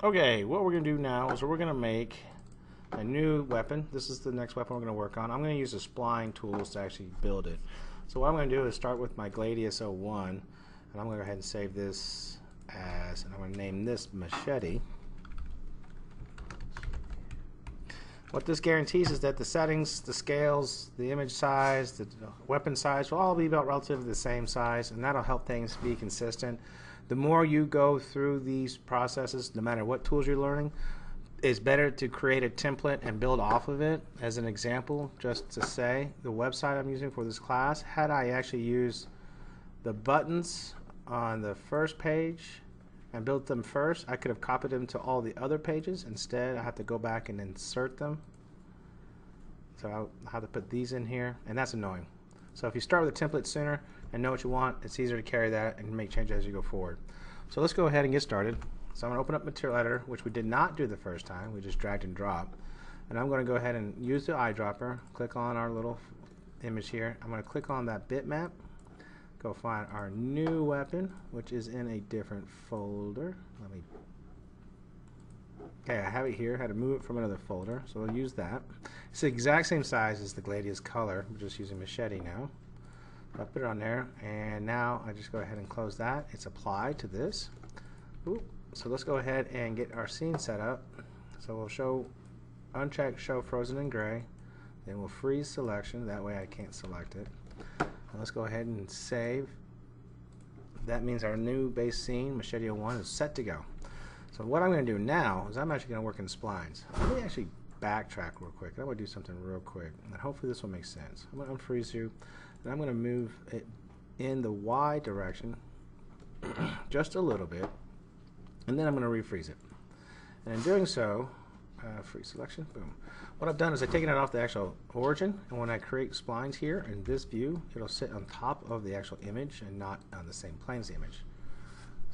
Okay, what we're going to do now is we're going to make a new weapon. This is the next weapon we're going to work on. I'm going to use the spline tools to actually build it. So what I'm going to do is start with my Gladius 01, and I'm going to go ahead and save this as, and I'm going to name this Machete. What this guarantees is that the settings, the scales, the image size, the weapon size will all be about relatively the same size, and that'll help things be consistent. The more you go through these processes, no matter what tools you're learning, it's better to create a template and build off of it. As an example, just to say, the website I'm using for this class, had I actually used the buttons on the first page and built them first, I could have copied them to all the other pages. Instead, I have to go back and insert them. So I'll have to put these in here, and that's annoying. So if you start with a template sooner and know what you want, it's easier to carry that and make changes as you go forward. So let's go ahead and get started. So I'm going to open up Material Editor, which we did not do the first time. We just dragged and dropped. And I'm going to go ahead and use the eyedropper, click on our little image here. I'm going to click on that bitmap, go find our new weapon, which is in a different folder. Okay, I have it here. I had to move it from another folder, so we'll use that. It's the exact same size as the Gladius color. We're just using Machete now. So I put it on there, and now I just go ahead and close that. It's applied to this. Ooh. So let's go ahead and get our scene set up. So we'll uncheck show frozen in gray, then we'll freeze selection. That way I can't select it. And let's go ahead and save. That means our new base scene, Machete 01, is set to go. So what I'm going to do now is I'm actually going to work in splines. Let me actually backtrack real quick. I'm going to do something real quick, and hopefully this will make sense. I'm going to unfreeze you, and I'm going to move it in the Y direction just a little bit, and then I'm going to refreeze it. And in doing so, freeze selection, boom. What I've done is I've taken it off the actual origin, and when I create splines here in this view, it'll sit on top of the actual image and not on the same plane as the image.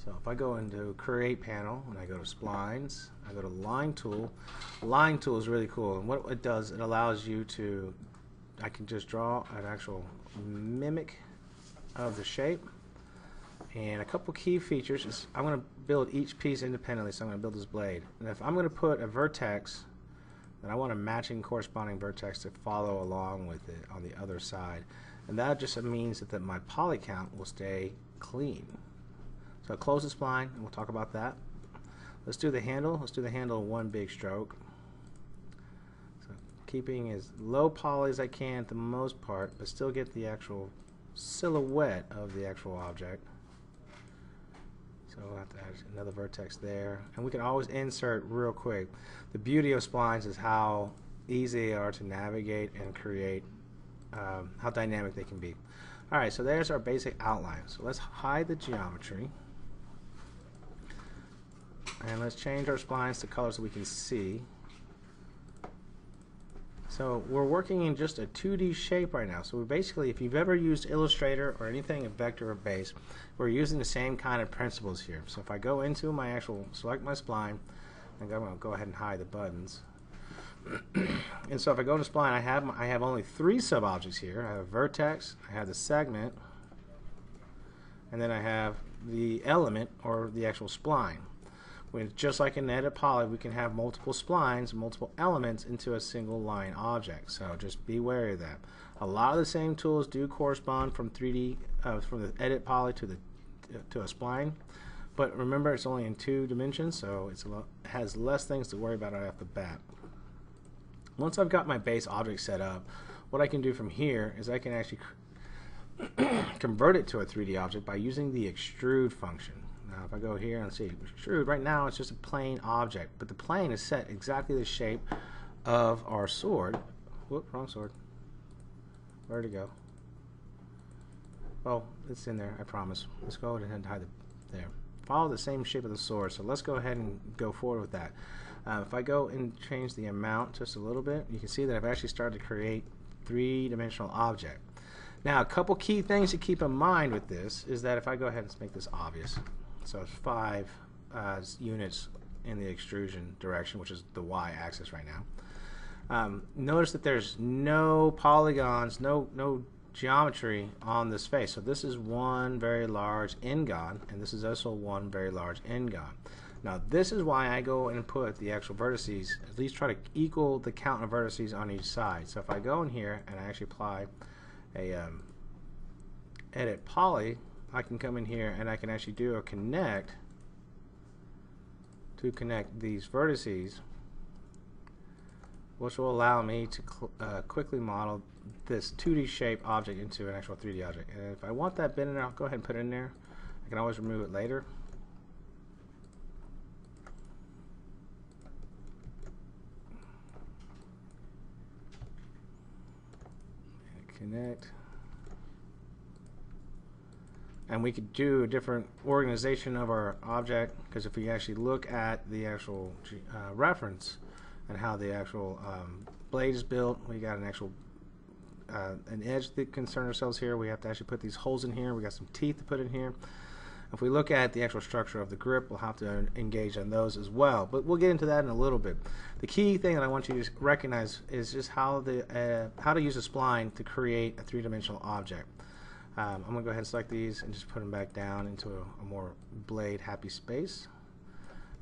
So if I go into Create Panel, and I go to Splines, I go to Line Tool. Line Tool is really cool, and what it does, it allows you to, I can just draw an actual mimic of the shape. And a couple key features is I'm going to build each piece independently, so I'm going to build this blade. And if I'm going to put a vertex, then I want a matching corresponding vertex to follow along with it on the other side. And that just means that my poly count will stay clean. So I'll close the spline, and we'll talk about that. Let's do the handle. Let's do the handle one big stroke. So keeping as low poly as I can at the most part, but still get the actual silhouette of the actual object. So we'll have to add another vertex there. And we can always insert real quick. The beauty of splines is how easy they are to navigate and create, how dynamic they can be. Alright, so there's our basic outline. So let's hide the geometry. And let's change our splines to color so we can see. So we're working in just a 2D shape right now. So we're basically, if you've ever used Illustrator or anything in vector or base, we're using the same kind of principles here. So if I go into my actual, select my spline, and I'm going to go ahead and hide the buttons. And so if I go to spline, I have only 3 sub-objects here. I have a vertex, I have the segment, and then I have the element, or the actual spline. Just like in Edit Poly, we can have multiple splines, multiple elements into a single line object. So just be wary of that. A lot of the same tools do correspond from 3D, from the Edit Poly to a spline. But remember, it's only in 2 dimensions, so it has less things to worry about right off the bat. Once I've got my base object set up, what I can do from here is I can actually convert it to a 3D object by using the extrude function. Now if I go here and see extrude, right now it's just a plain object, but the plane is set exactly the shape of our sword. Whoop, wrong sword. Where'd it go? Well, it's in there, I promise. Let's go ahead and hide it there. Follow the same shape of the sword, so let's go ahead and go forward with that. If I go and change the amount just a little bit, you can see that I've actually started to create 3-dimensional object. Now, a couple key things to keep in mind with this is that if I go ahead and make this obvious, so it's 5 units in the extrusion direction, which is the y-axis right now. Notice that there's no polygons, no geometry on this face. So this is one very large n-gon, and this is also one very large n-gon. Now this is why I go and put the actual vertices, at least try to equal the count of vertices on each side. So if I go in here and I actually apply a edit poly, I can come in here and I can actually do a connect to connect these vertices, which will allow me to quickly model this 2D shape object into an actual 3D object. And if I want that bit in there, I'll go ahead and put it in there. I can always remove it later. Connect. And we could do a different organization of our object, because if we actually look at the actual reference and how the actual blade is built, we got an actual an edge that concern ourselves here. We have to actually put these holes in here. We got some teeth to put in here. If we look at the actual structure of the grip, we'll have to engage on those as well. But we'll get into that in a little bit. The key thing that I want you to recognize is just how to use a spline to create a three-dimensional object. I'm going to go ahead and select these and just put them back down into a more blade happy space.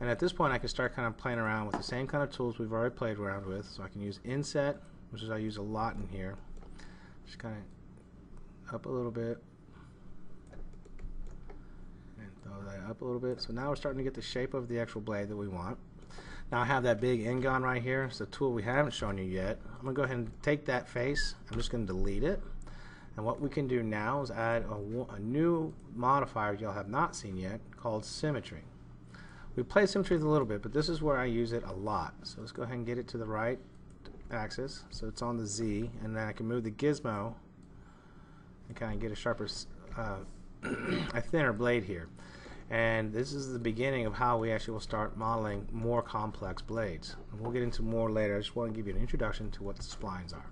And at this point I can start kind of playing around with the same kind of tools we've already played around with. So I can use inset, which is I use a lot in here. Just kind of up a little bit. Throw that up a little bit. So now we're starting to get the shape of the actual blade that we want. Now I have that big N-gon right here. It's a tool we haven't shown you yet. I'm going to go ahead and take that face. I'm just going to delete it. And what we can do now is add a new modifier y'all have not seen yet called symmetry. We played symmetry a little bit, but this is where I use it a lot. So let's go ahead and get it to the right axis. So it's on the Z, and then I can move the gizmo and kind of get a sharper, a thinner blade here. And this is the beginning of how we actually will start modeling more complex blades. And we'll get into more later. I just want to give you an introduction to what the splines are.